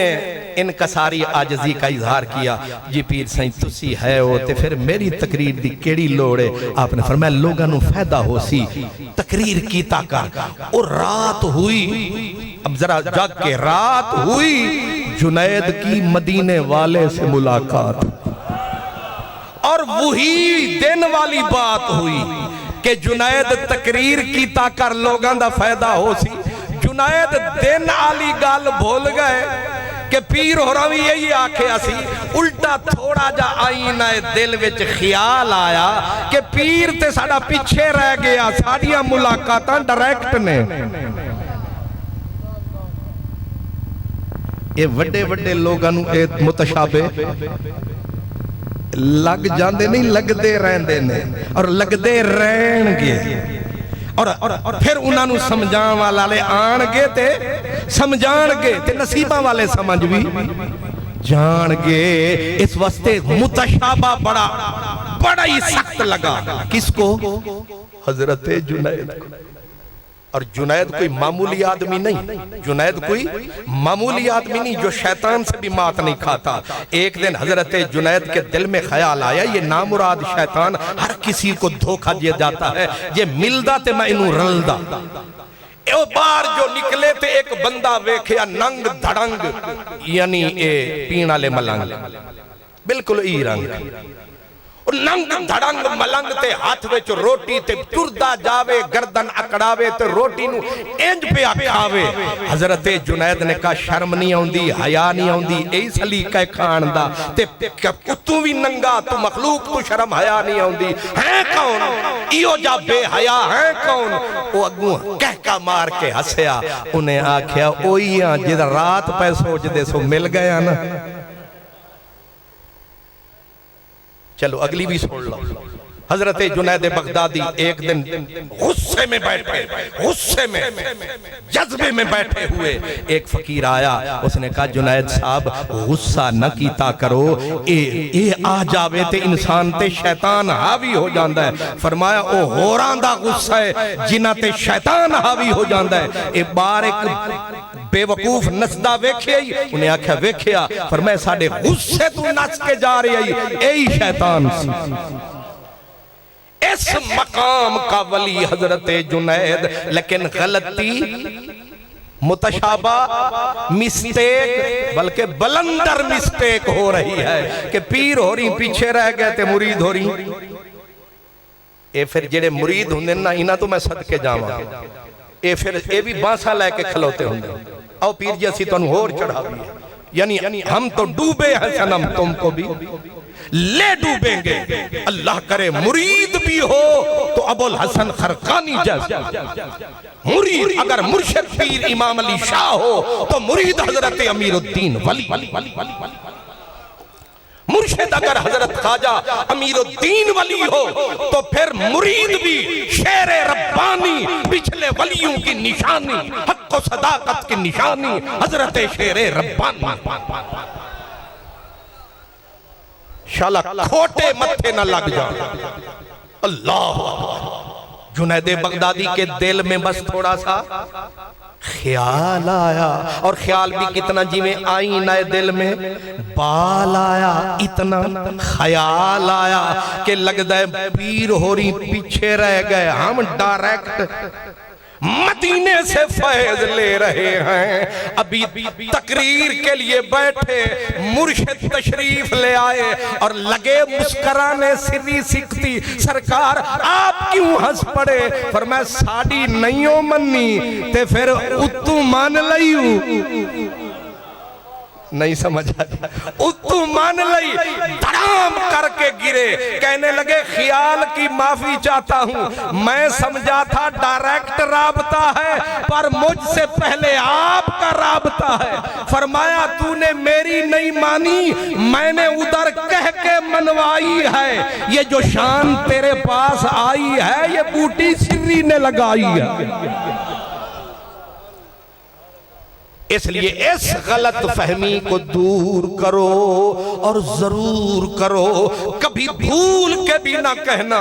इनकसारी आजजी का इजहार किया, जी पीर सही तुसी है वो ते फिर मेरी तकरीर दी केड़ी लोड़ है। आपने फरमाया लोगों को फायदा हो सी, तकरीर कीता कर। और रात हुई, अब जरा जग के रात हुई, जुनैद की मदीने वाले से मुलाकात, और वही दिन वाली बात हुई कि जुनैद तकरीर कीता कर लोगों का फायदा हो सी। जुनैद दिन आली गल भूल गए कि पीर होरा भी यही आखे सी, उल्टा थोड़ा जा आईना दिल विच ख्याल आया कि पीर ते साडा पीछे रह गया, साडियां मुलाकातां डायरेक्ट ने। ये वड्डे वड्डे लोगां नूं ए मुतशाबे लग जाते नहीं, लगते रहते ने और लगते रहणगे। और फिर उन्होंने समझाने वाले आनगे ते समझाणगे ते नसीबा वाले समझ भी जानगे। इस वास्ते मुतशाबा बड़ा ही सख्त लगा। किसको? हजरत जुनैद को। और जुनैद कोई मामूली आदमी नहीं, जुनैद कोई मामूली आदमी नहीं जो शैतान से भी मात नहीं खाता। एक दिन हजरत जुनैद के दिल में ख्याल आया, ये नामुराद शैतान हर किसी को धोखा दिया जाता है, ये मिलदा ते मैं इनू रलदा। ओ बार जो निकले थे एक बंदा वेख्या नंग धड़ंग, यानी ए पीण वाले मलंग, बिल्कुल ई रंग नंग धड़ंग मलंग ते हाथ विच रोटी ते टुरदा जावे, गर्दन अकड़ावे ते रोटी नू इंज पे खावे। हजरत जुनैद ने कहा शर्म नहीं आउंदी, हया नहीं आउंदी, यही सलीका है खान दा। ते तू भी नंगा, तू मखलूक, तू शर्म हया नहीं आउंदी, है कौन इहो जा बेहया है कौन? ओ अगू कहका मार के हसया। उन्हें आख्या ओही हां जिहदा रात पै सोचदे सो मिल गया ना। चलो अगली भी सुन लो। हजरत जुनैद बगदादी एक दिन गुस्से में बैठे, गुस्से में जज्बे में बैठे हुए एक फकीर आया। उसने कहा जुनैद साहब गुस्सा न कीता करो, ए आ जावे ते इंसान ते शैतान हावी हो जाता है। फरमाया ओ होरां दा गुस्सा है जिन्हां ते शैतान हावी हो जाता है। ए बार एक बेवकूफ नसदा वेख्या ही, उन्हें आख्या वेख्या। फरमाया साडे गुस्से तू नस के जा रही है, यही शैतान सी। इस मकाम का वली हजरत जुनैद, लेकिन गलती मुतशाबा मिस्टेक, बल्कि बलंदर मिस्टेक हो रही है कि पीर हो रही पीछे रह गए ते मुरीद हो रही। ये फिर जेड़े मुरीद होंगे ना, इन्हां तो मैं सदके जावां, ये फिर ये भी बांसा लैके खलोते होंगे। आओ पीर जी असी तुहानू होर चढ़ावी, यानी हम तो डूबे हैं सनम, तुमको भी ले डूबेंगे। अल्लाह करे मुरीद भी हो तो अबुल हसन खरकानी जैसा मुरीद, अगर मुर्शिद पीर इमाम अली शाह हो तो मुरीद हजरत अमीरुद्दीन वली, मुर्शिद अगर हजरत ख्वाजा अमीरुद्दीन वली हो तो फिर मुरीद भी शेर रब्बानी, पिछले वलियों की निशानी, हक व सदाकत की निशानी हजरत शेर रब्बानी। शाला खोटे मत्थे न लग जाए। अल्लाह जुनैद बगदादी के दिल में बस थोड़ा सा ख्याल आया, और ख्याल भी कितना, जिमें आई नए दिल में बाल आया, इतना ख्याल आया कि लगता है पीर हो रही पीछे रह गए, हम डायरेक्ट मदीने से फैज ले रहे हैं। अभी तकरीर के लिए बैठे, मुर्शिद तशरीफ ले आए और लगे मुस्कराने, सिरी सिकती सरकार आप क्यों हंस पड़े? फरमाया साड़ी नहीं हो मन्नी ते फिर उतू मान लई, नहीं समझ आया, उतू मान लई, धड़ाम करके गिरे। कहने लगे ख्याल की माफी चाहता हूं, मैं समझा था डायरेक्ट राबता है पर मुझसे पहले आपका राबता है। फरमाया तूने मेरी नहीं मानी, मैंने उधर कह के मनवाई है। ये जो शान तेरे पास आई है ये बूटी सिर्री ने लगाई है। इसलिए इस गलत फहमी को दूर करो और जरूर करो। कभी भूल के भी ना कहना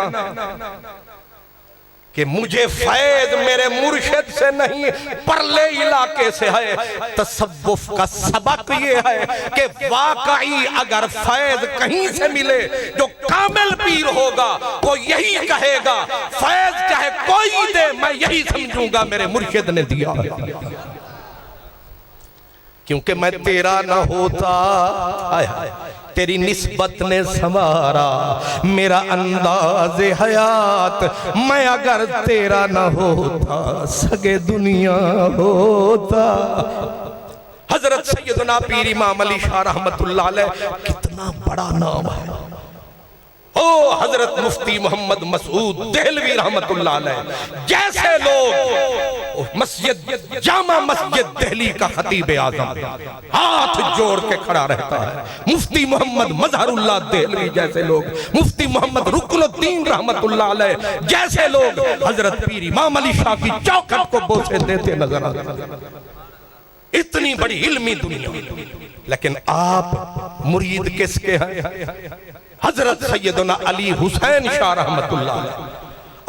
कि मुझे फैज मेरे मुर्शिद से नहीं परले इलाके से है। तसव्वुफ का सबक ये है कि वाकई अगर फैज कहीं से मिले, जो कामिल पीर होगा वो यही कहेगा फैज चाहे कोई दे मैं यही समझूंगा मेरे मुर्शिद ने दिया है, क्योंकि मैं तेरा ना होता, तेरी निस्बत ने संवारा मेरा अंदाज़े हयात। मैं अगर तेरा ना होता सगे दुनिया होता। हजरत सैयदना पीर इमाम अली शाह रहमतुल्लाह अलैह, कितना बड़ा नाम है, ओ हजरत मुफ्ती मोहम्मद मसूद देहलवी रहमतुल्लाह अलैह जैसे लोग मस्जिद जामा मस्जिद दिल्ली का खतीब आजम हाथ जोड़ के खड़ा रहता है, मुफ्ती मोहम्मद मजहरुल्लाह देहलवी जैसे लोग, मुफ्ती मोहम्मद रुकनुद्दीन रहमतुल्लाह अलैह जैसे लोग हजरत पीर इमाम अली शाह की चौखट को बोसे देते नजर आते हैं। इतनी बड़ी इल्मी दुनिया, लेकिन आप मुरीद किसके हैं? हजरत सैयदना अली हुसैन शाह रहमतुल्लाह अलैह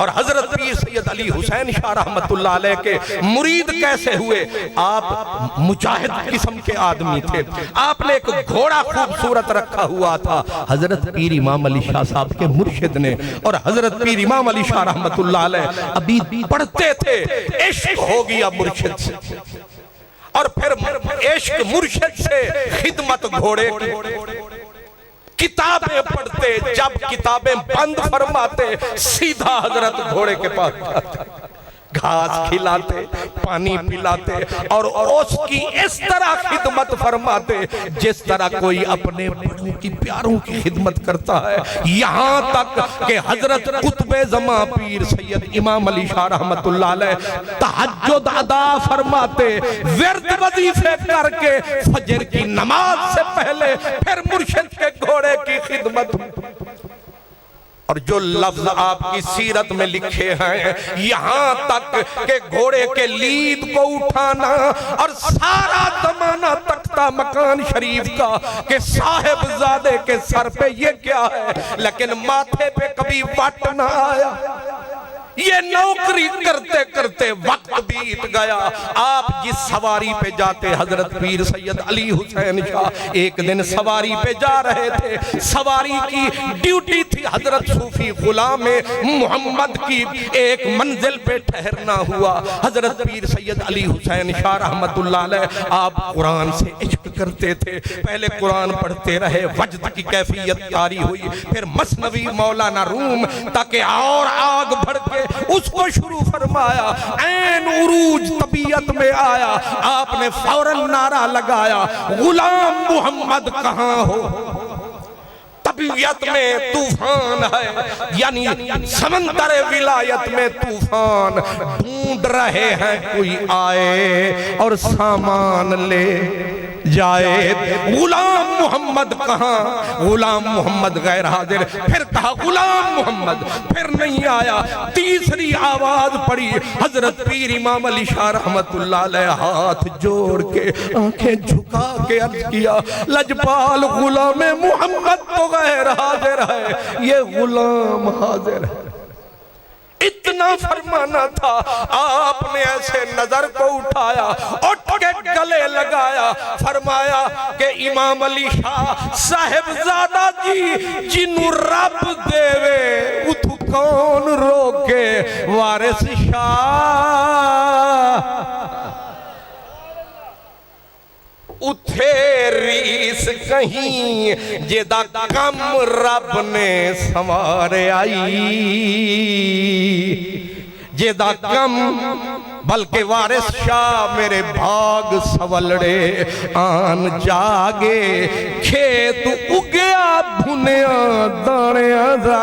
और हजरत पीर सैयद अली हुसैन शाह रहमतुल्लाह अलैह के मुरीद कैसे हुए? आप मुजाहिद किस्म के आदमी थे, आपने एक घोड़ा खूबसूरत रखा हुआ था हजरत पीर इमाम अली शाह साहब के मुर्शिद ने, और हजरत पीर इमाम अली शाह रहमतुल्लाह अलैह अभी पढ़ते थे, इश्क हो गया मुर्शिद से, और फिर इश्क मुर्शिद से खिदमत घोड़े की, किताबें पढ़ते, जब किताबें बंद फरमाते सीधा हजरत घोड़े के पास जाते, घास खिलाते, पानी पिलाते और उसकी इस तरह खिदमत फरमाते जिस तरह कोई अपने बड़ों की प्यारों की खिदमत करता है। यहाँ तक कि हजरत कुतुबे ज़मां पीर सैयद इमाम अली शाह रहमतुल्लाह अलैह तहज्जुद अदा फरमाते, विर्द वजीफे करके फजर की नमाज से पहले फिर मुर्शिद के घोड़े की खिदमत। और जो लफ्ज आपकी सीरत में लिखे हैं, यहाँ तक के घोड़े के लीद को उठाना और सारा जमाना तख्ता मकान शरीफ का कि साहिबजादे के सर पे ये क्या है, लेकिन माथे पे कभी वट ना आया। ये नौकरी करते करते वक्त बीत गया। आप जिस सवारी पे जाते, हजरत पीर सैयद अली हुसैन शाह एक दिन सवारी पे जा रहे थे, सवारी की ड्यूटी थी हजरत सूफी गुलाम मोहम्मद की एक मंजिल पे ठहरना हुआ। हजरत पीर सैयद अली हुसैन शाह रहमतुल्लाह अलैह आप कुरान से इश्क करते थे, पहले कुरान पढ़ते रहे, वजद की कैफियत तारी हुई, फिर मसनवी मौलाना रूम ताकि और आग भड़ के उसको शुरू फरमाया, ऐन उरूज तबीयत में आया, आपने फौरन नारा लगाया, गुलाम मोहम्मद कहाँ हो? तबीयत में तूफान है, यानी समंदर विलायत में तूफान, ढूंढ रहे हैं कोई आए और सामान ले जाए। गुलाम मोहम्मद कहाँ? गुलाम मोहम्मद गैर हाजिर। फिर कहा गुलाम मोहम्मद, फिर नहीं आया। तीसरी आवाज पड़ी, हजरत पीर इमाम अली शाह रहमतुल्लाह अलैह हाथ जोड़ के आंखें झुका के अर्ज किया, लजपाल गुलाम मोहम्मद तो गैर हाजिर है, ये गुलाम हाजिर है। इतना फरमाना था, आपने ऐसे नजर को उठाया, उठ के गले लगाया, फरमाया कि इमाम अली शाह साहिबजादा जी जिन्नू रब देवे उथु कौन रोके, वारिस शाह उथे रीस कहीं जेदा कम रब ने संवारे आई, जेदा कम बल्कि वारिस शाह मेरे भाग सवलड़े आन जागे, खेत उगया भुनिया दानिया दा।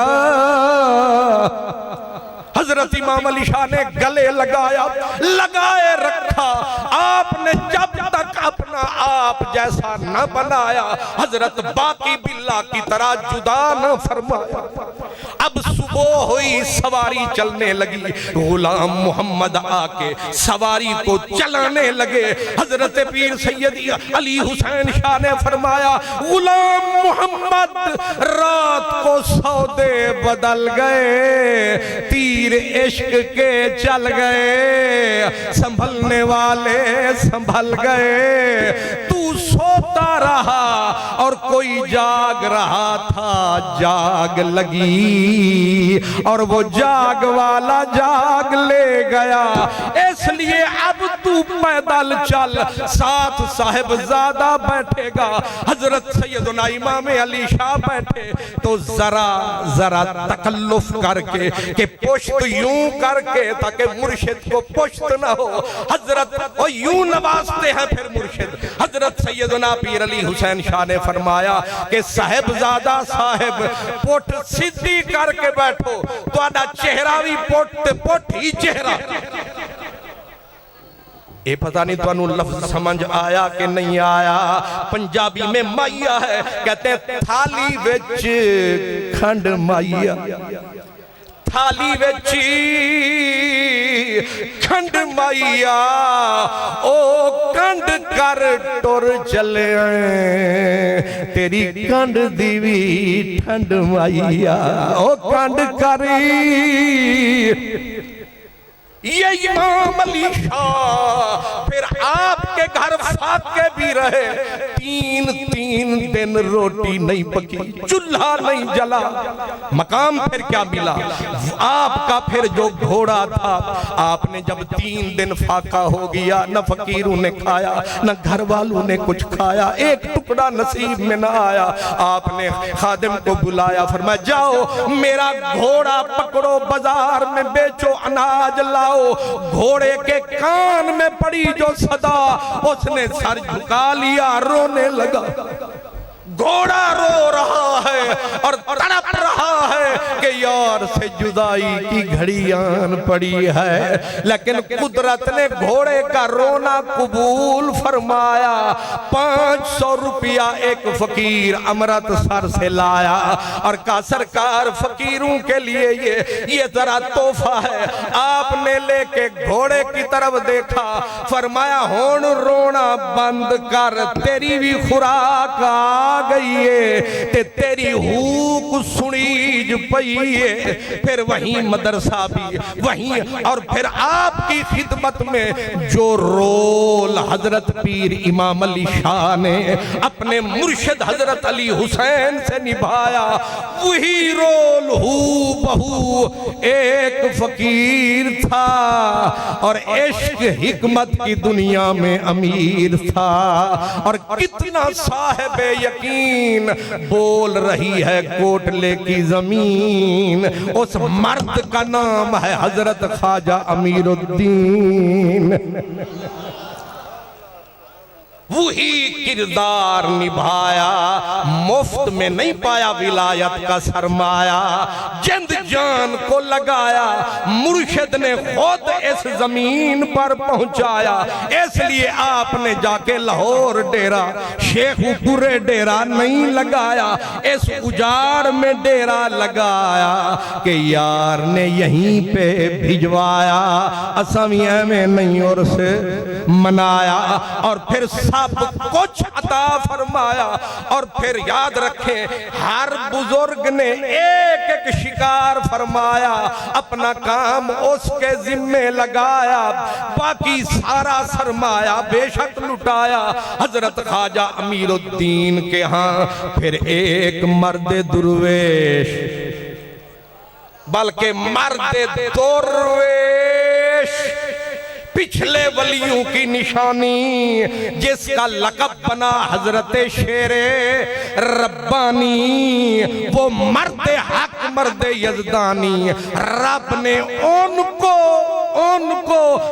हजरत इमाम अली शाह ने गले लगाया, लगाए रखा। आपने जब तक अपना आप जैसा न बनाया, हजरत बाकी बिल्ला की तरह जुदा न फरमाया। अब सुबह हुई, सवारी चलने लगी, गुलाम मोहम्मद आके सवारी को चलाने लगे। हजरत पीर सैयद अली हुसैन शाह ने फरमाया, गुलाम मोहम्मद रात को सौदे बदल गए, तीर इश्क के चल गए, संभलने वाले संभल गए, तू सोता रहा और कोई जाग रहा था, जाग लगी और वो जाग वाला जाग ले गया। इसलिए अब तू पैदल चल, साथ साहिबजादा बैठेगा, हजरत सैयदना इमाम अली शाह बैठे, तो जरा जरा तकल्लुफ करके कि पुश्त यूं करके ताकि मुर्शिद को पुश्त ना हो, हजरत और यूं नवाजते हैं फिर मुर्शिद। हजरत सैयदना पीर अली हुसैन शाह ने फरमाया कि साहिबजादा साहिब पुठ सीधी करके बैठो, तो चेहरा भी पुठ ही चेहरा। ये पता नहीं तुहानू लफ्ज समझ आया कि नहीं आया। पंजाबी में माइया है, कहते हैं थाली विच खंड माइया, थाली विच खंड माइया, ओ कंड कर टुर चले, तेरी कंड दी भी ठंड माइया, ओ कंड करी। ये इमाम अली शाह फिर आपके घर फाके भी रहे, 3 दिन रोटी नहीं पकी, चूल्हा नहीं जला, मकाम फिर क्या मिला आपका। फिर जो घोड़ा था, आपने जब 3 दिन फाका हो गया, न फकीरों ने खाया न घर वालों ने कुछ खाया, एक टुकड़ा नसीब में न आया, आपने खादिम को बुलाया, फरमाया जाओ मेरा घोड़ा पकड़ो, बाजार में बेचो, अनाज लाओ। घोड़े के कान में पड़ी जो सदा, उसने सर झुका लिया, रोने लगा। घोड़ा रो रहा है और तड़प रहा है कि यार से जुदाई की घड़ी आन पड़ी है, लेकिन कुदरत ने घोड़े का रोना कबूल फरमाया। 500 रुपया एक फकीर अमृतसर से लाया और कहा सरकार फकीरों के लिए ये जरा तोहफा है। आपने लेके घोड़े की तरफ देखा, फरमाया होन रोना बंद कर, तेरी भी खुराक आ गई है, ते तेरी हूक सुनीज पई है। फिर वहीं मदरसा भी वहीं, और फिर आपकी खिदमत में जो रोल हजरत पीर इमाम अली शाह ने अपने मुर्शिद हजरत अली हुसैन से निभाया, वही रोल हू बहू एक फकीर था और इश्क हिकमत की दुनिया में अमीर था। और कितना साहिब यकीन बोल रही है कोटले की जमीन, उस मर्द का नाम है हजरत ख्वाजा अमीरुद्दीन। वही किरदार निभाया, मुफ्त में नहीं पाया विलायत का सरमाया, जिंद जान को लगाया, मुर्शिद ने खुद इस जमीन पर पहुंचाया। इसलिए आपने जाके लाहौर डेरा शेखुपुरे डेरा नहीं लगाया, इस उजाड़ में डेरा लगाया कि यार ने यहीं पे भिजवाया, असमिया में नहीं और से मनाया, और फिर सब कुछ अता फरमाया। और फिर याद रखें हर बुजुर्ग ने एक एक शिकार फरमाया, अपना काम उसके जिम्मे लगाया, बाकी सारा सरमाया बेशक लुटाया हजरत ख्वाजा अमीरुद्दीन के यहाँ। फिर एक मर्द दुर्वेश, बल्कि मर्द दुर्वेश, पिछले वलियों की निशानी, जिसका लक़ब बना हजरत शेरे रब्बानी, वो मर्द हक मर्द यज़दानी। रब ने उनको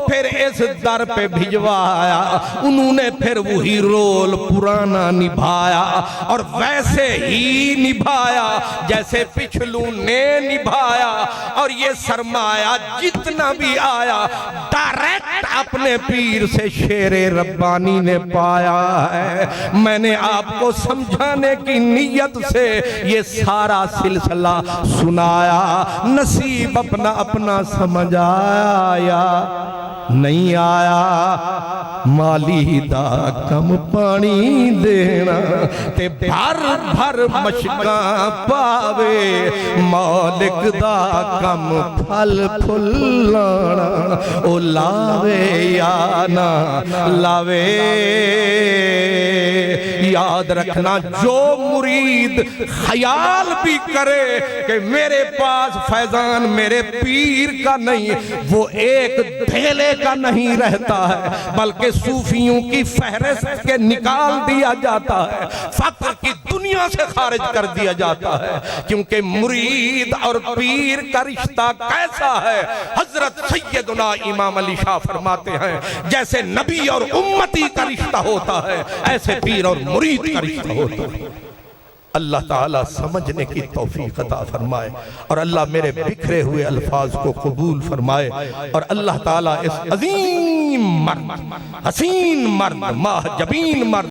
फिर इस दर पे भिजवाया, उन्होंने फिर वही रोल पुराना निभाया और वैसे ही निभाया जैसे पिछलू ने निभाया। और ये सरमाया जितना भी आया डायरेक्ट अपने पीर से शेरे रब्बानी ने पाया है। मैंने आपको समझाने की नीयत से ये सारा सिलसिला सुनाया, नसीब अपना अपना समझ आया नहीं आया। माली दा कम पानी देना ते भर भर मशकां पावे, मालिक दा कम फल फुलाना, ओ लावे या ना लावे याद रखना, जो मुरीद ख्याल भी करे कि मेरे पास फैजान मेरे पीर का नहीं, वो एक ढेले का नहीं रहता है, बल्कि सूफियों की फहरिस्त के निकाल दिया जाता है, फक्र की दुनिया से खारिज कर दिया जाता है। क्योंकि मुरीद और पीर का रिश्ता कैसा है? हजरत सैयदना इमाम अली शाह फरमाते हैं, जैसे नबी और उम्मती का रिश्ता होता है, ऐसे पीर और मुरीद का रिश्ता होता है। अल्लाह ताला समझने की तौफीक अता फरमाए और अल्लाह मेरे बिखरे हुए अल्फाज को कबूल फरमाए और अल्लाह ताला इस अजीम मर्द, हसीन मर्द, माहजबीन मर्द